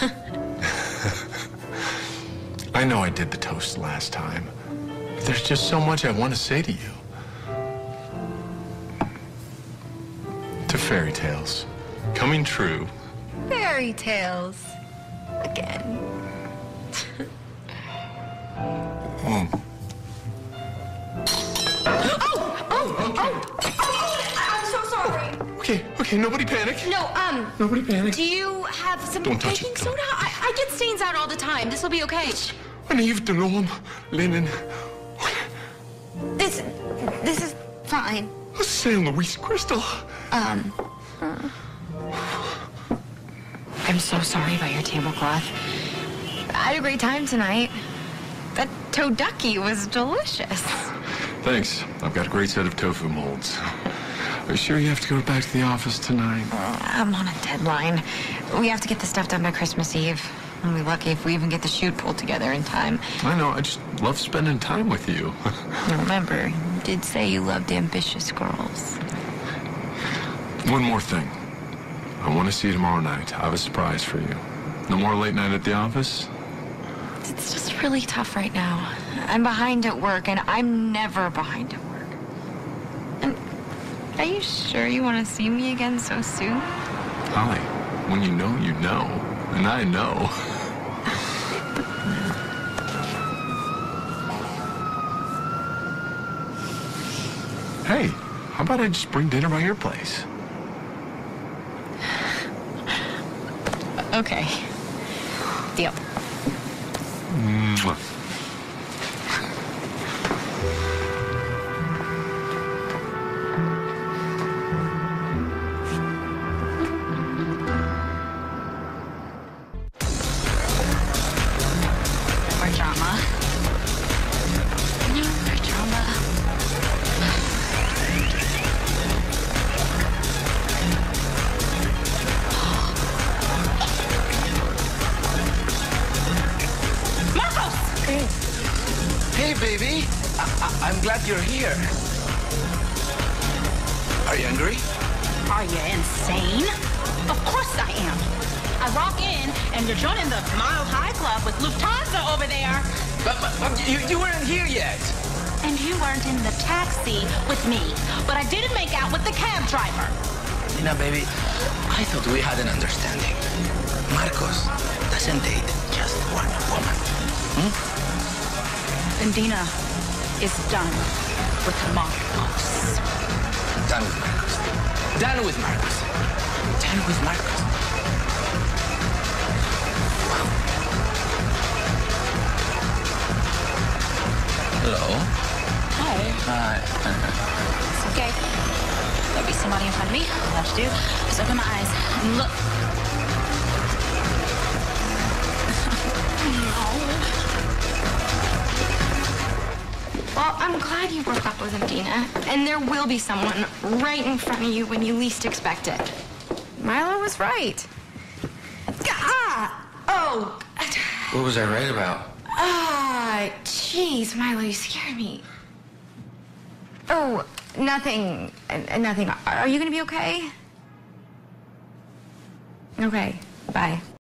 I know I did the toast last time, but there's just so much I want to say to you. To fairy tales, coming true. Fairy tales. Again. I'm so sorry. Okay, nobody panic. No, Nobody panic. do you have some Don't touch baking it, soda? I get stains out all the time. This will be okay. Yves de l'homme, linen. This is fine. Saint Louis Crystal. I'm so sorry about your tablecloth. I had a great time tonight. That toducky was delicious. Thanks. I've got a great set of tofu molds. Are you sure you have to go back to the office tonight? I'm on a deadline. We have to get the stuff done by Christmas Eve. We'll be lucky if we even get the shoot pulled together in time. I know. I just love spending time with you. Remember, you did say you loved ambitious girls. One more thing. I want to see you tomorrow night. I have a surprise for you. No more late night at the office? It's just really tough right now. I'm behind at work, and I'm never behind at work. And are you sure you want to see me again so soon? Holly, when you know, you know. And I know. Hey, how about I just bring dinner by your place? Okay. Deal. Mwah. More drama. No more drama. Hey, baby. I'm glad you're here. Are you hungry? Are you insane? Of course I am. I walk in and you're joining the Mile High Club with Lufthansa over there. But you weren't here yet. And you weren't in the taxi with me, but I didn't make out with the cab driver. Dina, baby, I thought we had an understanding. Marcos doesn't date just one woman. And Dina is done with Marcos. Done with Marcos. Done with Marcos. Done with Marcos. Hello. Hi. Hi. It's okay. There'll be somebody in front of me. All I have to do is open my eyes and look. Well, I'm glad you broke up with him, Dina. And there will be someone right in front of you when you least expect it. Milo was right. Ah! Oh! What was I right about? Ah! Jeez, Milo, you scared me. Oh, nothing. Nothing. Are you gonna be okay? Okay, bye.